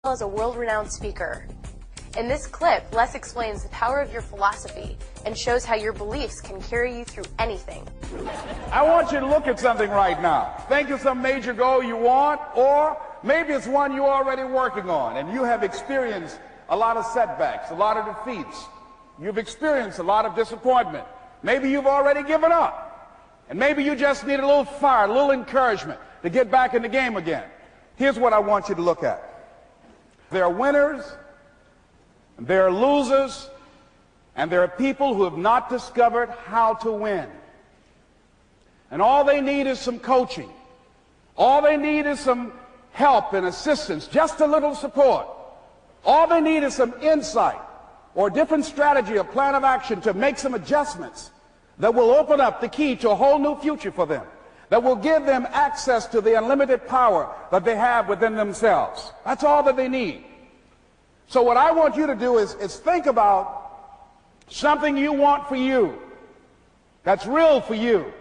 As a world-renowned speaker. In this clip, Les explains the power of your philosophy and shows how your beliefs can carry you through anything. I want you to look at something right now. Think of some major goal you want, or maybe it's one you're already working on and you have experienced a lot of setbacks, a lot of defeats. You've experienced a lot of disappointment. Maybe you've already given up. And maybe you just need a little fire, a little encouragement to get back in the game again. Here's what I want you to look at. There are winners, there are losers, and there are people who have not discovered how to win. And all they need is some coaching. All they need is some help and assistance, just a little support. All they need is some insight or a different strategy, a plan of action to make some adjustments that will open up the key to a whole new future for them, that will give them access to the unlimited power that they have within themselves. That's all that they need. So what I want you to do is think about something you want for you, that's real for you,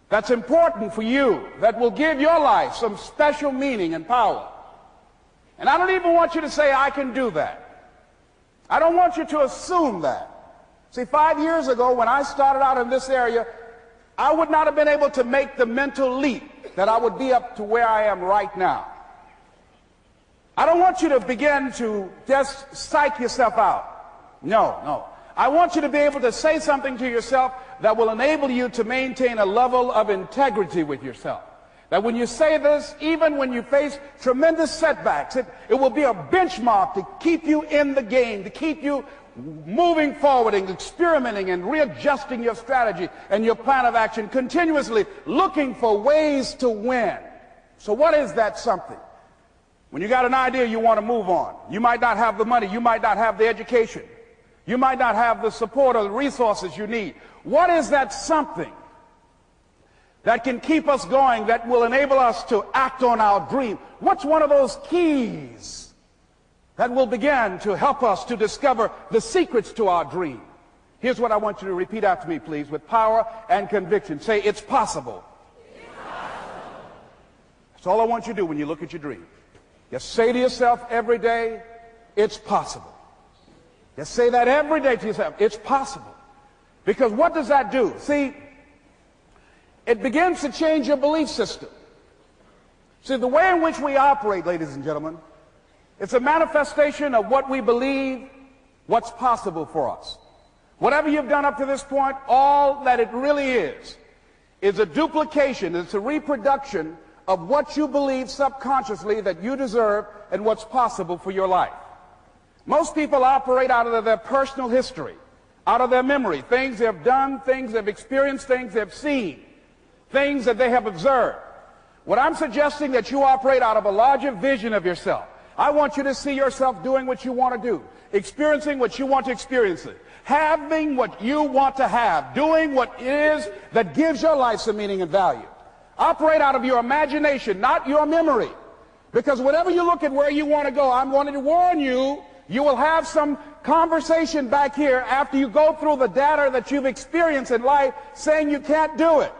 that's important for you, that will give your life some special meaning and power. And I don't even want you to say, I can do that. I don't want you to assume that. See, 5 years ago when I started out in this area, I would not have been able to make the mental leap that I would be up to where I am right now. I don't want you to begin to just psych yourself out. No. I want you to be able to say something to yourself that will enable you to maintain a level of integrity with yourself. That when you say this, even when you face tremendous setbacks, it will be a benchmark to keep you in the game, to keep you moving forward and experimenting and readjusting your strategy and your plan of action, continuously looking for ways to win. So what is that something? When you got an idea you want to move on, you might not have the money, you might not have the education, you might not have the support or the resources you need. What is that something that can keep us going, that will enable us to act on our dream? What's one of those keys that will begin to help us to discover the secrets to our dream? Here's what I want you to repeat after me, please, with power and conviction. Say, it's possible. It's possible. That's all I want you to do when you look at your dream. Just say to yourself every day, it's possible. Just say that every day to yourself, it's possible. Because what does that do? See, it begins to change your belief system. See, the way in which we operate, ladies and gentlemen, it's a manifestation of what we believe, what's possible for us. Whatever you've done up to this point, all that it really is a duplication, it's a reproduction of what you believe subconsciously that you deserve and what's possible for your life. Most people operate out of their personal history, out of their memory, things they've done, things they've experienced, things they've seen, things that they have observed. What I'm suggesting that you operate out of a larger vision of yourself. I want you to see yourself doing what you want to do, experiencing what you want to experience, having what you want to have, doing what it is that gives your life some meaning and value. Operate out of your imagination, not your memory. Because whenever you look at where you want to go, I'm wanting to warn you, you will have some conversation back here after you go through the data that you've experienced in life saying you can't do it.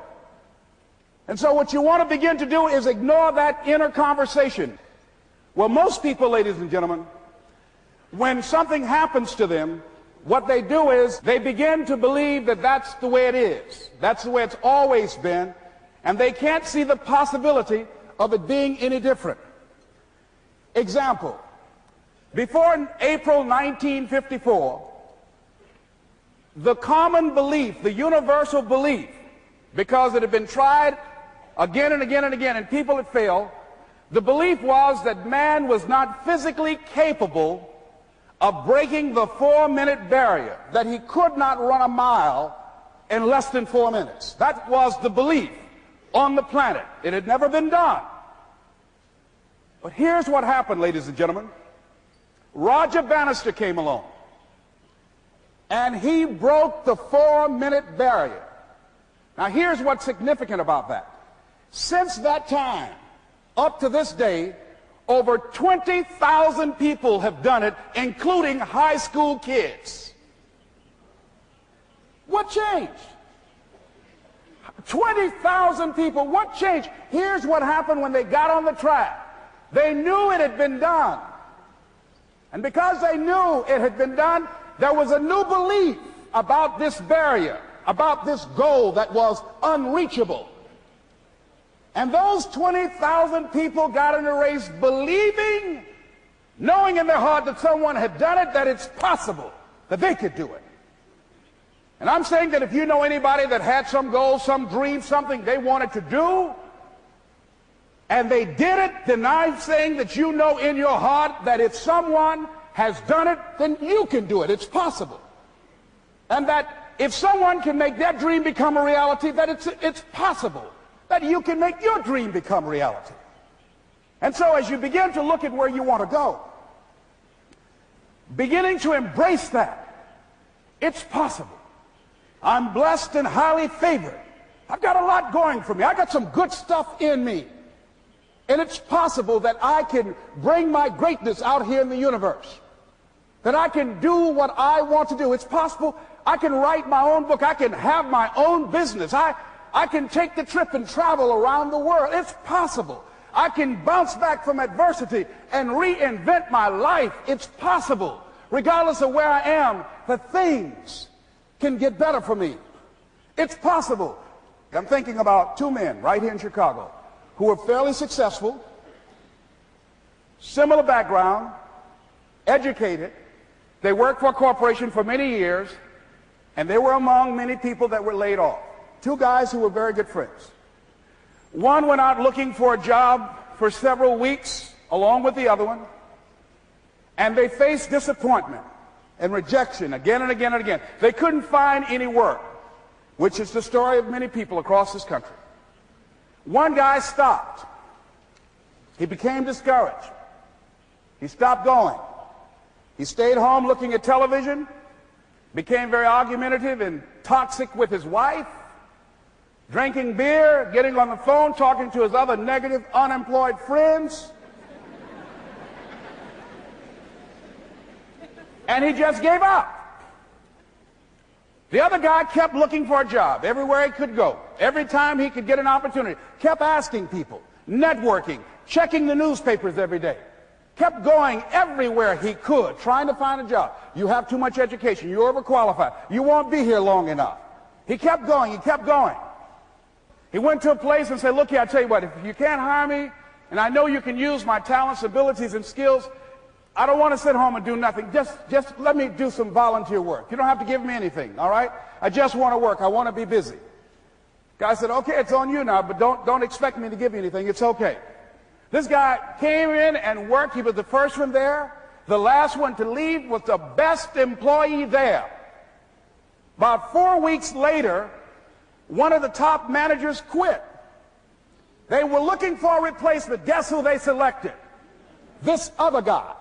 And so what you want to begin to do is ignore that inner conversation. Well, most people, ladies and gentlemen, when something happens to them, what they do is they begin to believe that that's the way it is. That's the way it's always been. And they can't see the possibility of it being any different. Example, before April 1954, the common belief, the universal belief, because it had been tried again and again and again and people had failed, the belief was that man was not physically capable of breaking the 4-minute barrier, that he could not run a mile in less than 4 minutes. That was the belief on the planet. It had never been done. But here's what happened, ladies and gentlemen. Roger Bannister came along, and he broke the 4-minute barrier. Now here's what's significant about that. Since that time, up to this day, over 20,000 people have done it, including high school kids. What changed? 20,000 people. What changed? Here's what happened when they got on the track. They knew it had been done. And because they knew it had been done, there was a new belief about this barrier, about this goal that was unreachable. And those 20,000 people got in a race believing, knowing in their heart that someone had done it, that it's possible, that they could do it. And I'm saying that if you know anybody that had some goal, some dream, something they wanted to do, and they did it, then I'm saying that you know in your heart that if someone has done it, then you can do it. It's possible. And that if someone can make their dream become a reality, that it's possible that you can make your dream become reality. And so as you begin to look at where you want to go, beginning to embrace that, it's possible. I'm blessed and highly favored. I've got a lot going for me. I got some good stuff in me. And it's possible that I can bring my greatness out here in the universe. That I can do what I want to do. It's possible I can write my own book. I can have my own business. I can take the trip and travel around the world. It's possible. I can bounce back from adversity and reinvent my life. It's possible. Regardless of where I am, that things can get better for me. It's possible. I'm thinking about two men right here in Chicago who were fairly successful, similar background, educated. They worked for a corporation for many years, and they were among many people that were laid off. Two guys who were very good friends. One went out looking for a job for several weeks along with the other one, and they faced disappointment and rejection again and again and again. They couldn't find any work, which is the story of many people across this country. One guy stopped. He became discouraged. He stopped going. He stayed home looking at television, became very argumentative and toxic with his wife, drinking beer, getting on the phone, talking to his other negative, unemployed friends. And he just gave up. The other guy kept looking for a job everywhere he could go. Every time he could get an opportunity, kept asking people, networking, checking the newspapers every day. Kept going everywhere he could, trying to find a job. You have too much education. You're overqualified. You won't be here long enough. He kept going. He kept going. He went to a place and said, look here, I tell you what, if you can't hire me, and I know you can use my talents, abilities, and skills, I don't want to sit home and do nothing. Just let me do some volunteer work. You don't have to give me anything, all right? I just want to work. I want to be busy. Guy said, okay, it's on you now, but don't expect me to give you anything. It's okay. This guy came in and worked. He was the first one there. The last one to leave was the best employee there. About 4 weeks later, one of the top managers quit. They were looking for a replacement. Guess who they selected? This other guy.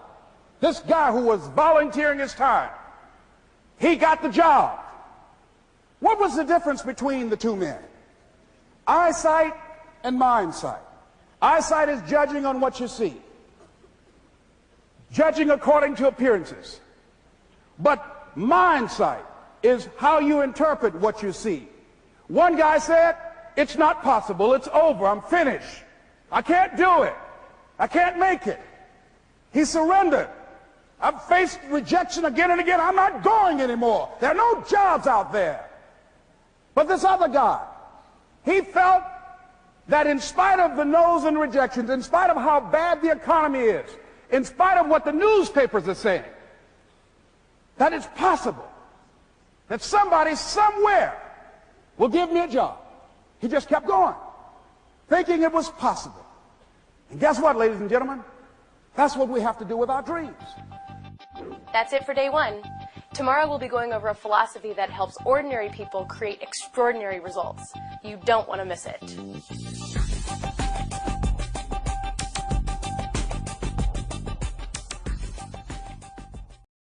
This guy who was volunteering his time. He got the job. What was the difference between the two men? Eyesight and mindsight. Eyesight is judging on what you see, judging according to appearances. But mindsight is how you interpret what you see. One guy said, it's not possible, it's over, I'm finished. I can't do it. I can't make it. He surrendered. I've faced rejection again and again. I'm not going anymore. There are no jobs out there. But this other guy, he felt that in spite of the no's and rejections, in spite of how bad the economy is, in spite of what the newspapers are saying, that it's possible that somebody somewhere will give me a job. He just kept going, thinking it was possible. And guess what, ladies and gentlemen? That's what we have to do with our dreams. That's it for day one. Tomorrow we'll be going over a philosophy that helps ordinary people create extraordinary results. You don't want to miss it.